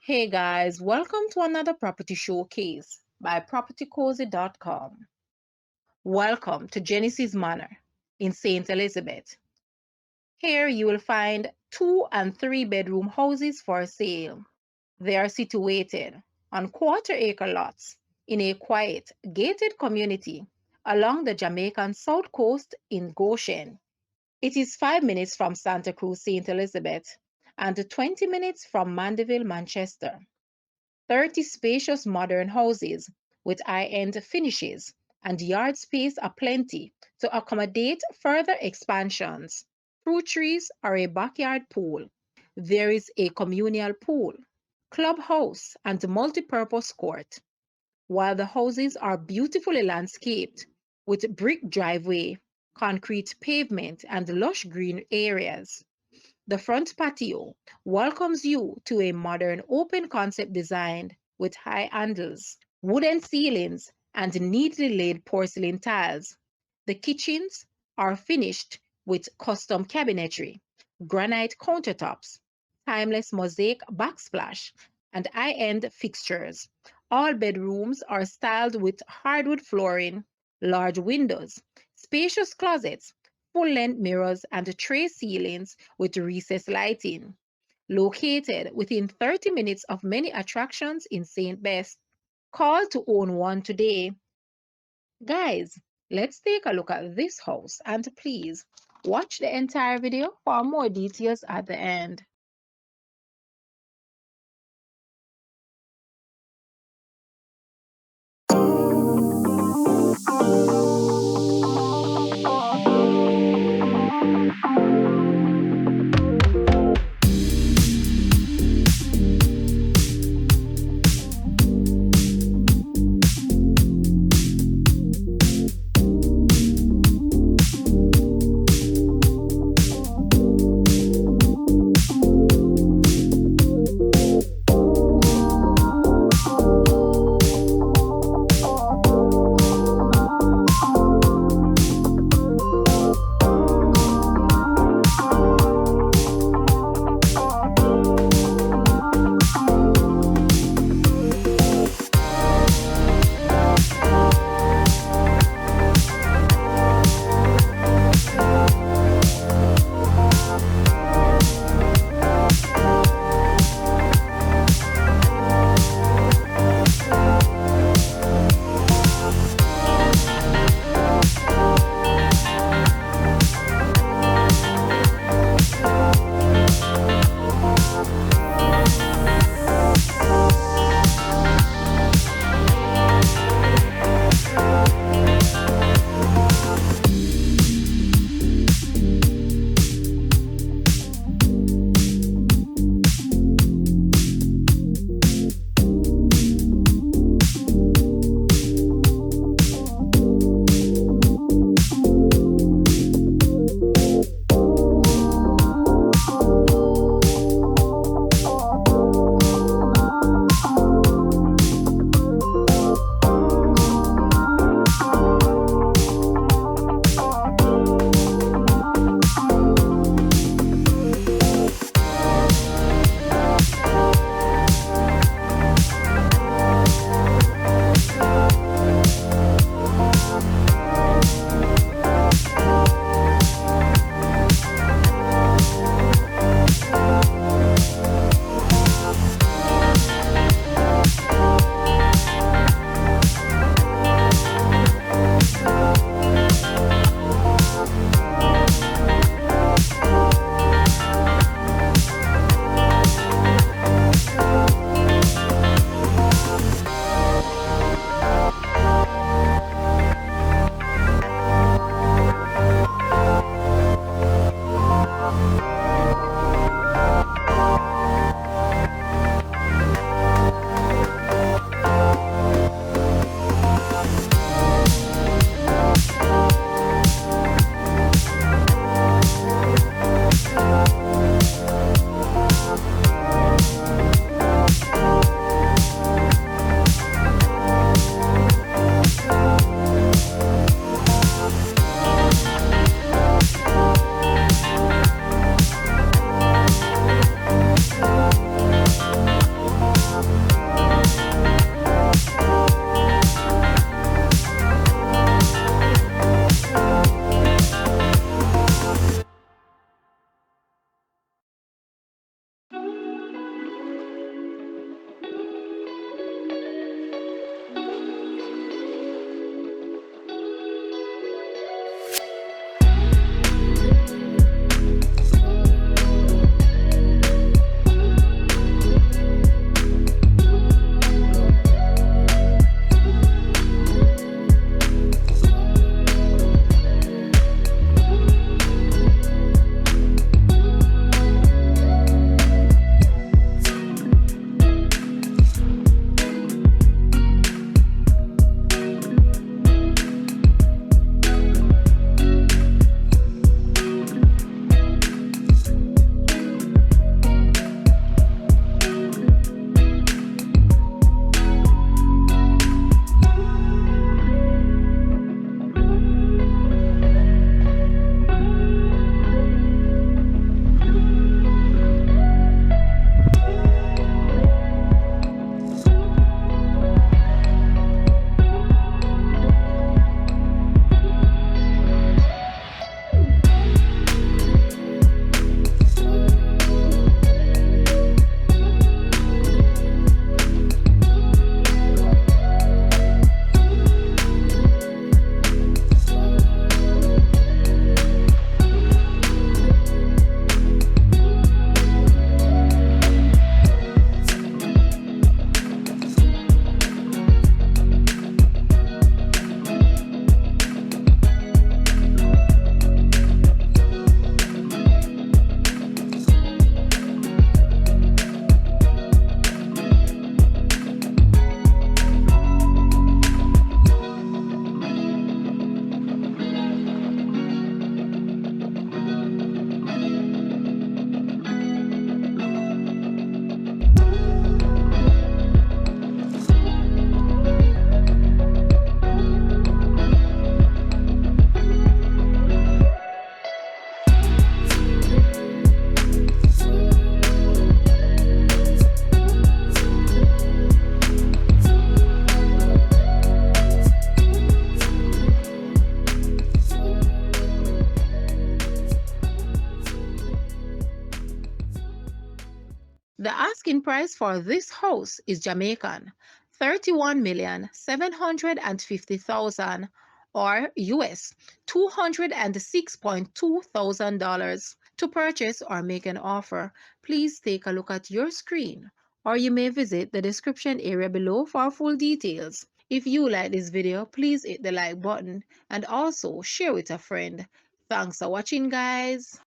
Hey guys, welcome to another property showcase by propertycozy.com. Welcome to Genesis Manor in St. Elizabeth. Here you will find 2 and 3 bedroom houses for sale. They are situated on quarter-acre lots in a quiet, gated community along the Jamaican South Coast in Goshen. It is 5 minutes from Santa Cruz, St. Elizabeth, and 20 minutes from Mandeville, Manchester. 30 spacious modern houses with high-end finishes and yard space aplenty to accommodate further expansions. Fruit trees or a backyard pool. There is a communal pool, clubhouse, and multipurpose court. While the houses are beautifully landscaped with brick driveway, concrete pavement, and lush green areas. The front patio welcomes you to a modern open concept design with high handles, wooden ceilings, and neatly laid porcelain tiles. The kitchens are finished with custom cabinetry, granite countertops, timeless mosaic backsplash, and high-end fixtures. All bedrooms are styled with hardwood flooring, large windows, spacious closets, full-length mirrors, and tray ceilings with recessed lighting. Located within 30 minutes of many attractions in St. Bess. Call to own one today. Guys, let's take a look at this house and please watch the entire video for more details at the end. price for this house is Jamaican, 31,750,000 or US $206,200. To purchase or make an offer, please take a look at your screen, or you may visit the description area below for full details. If you like this video, please hit the like button and also share with a friend. Thanks for watching, guys.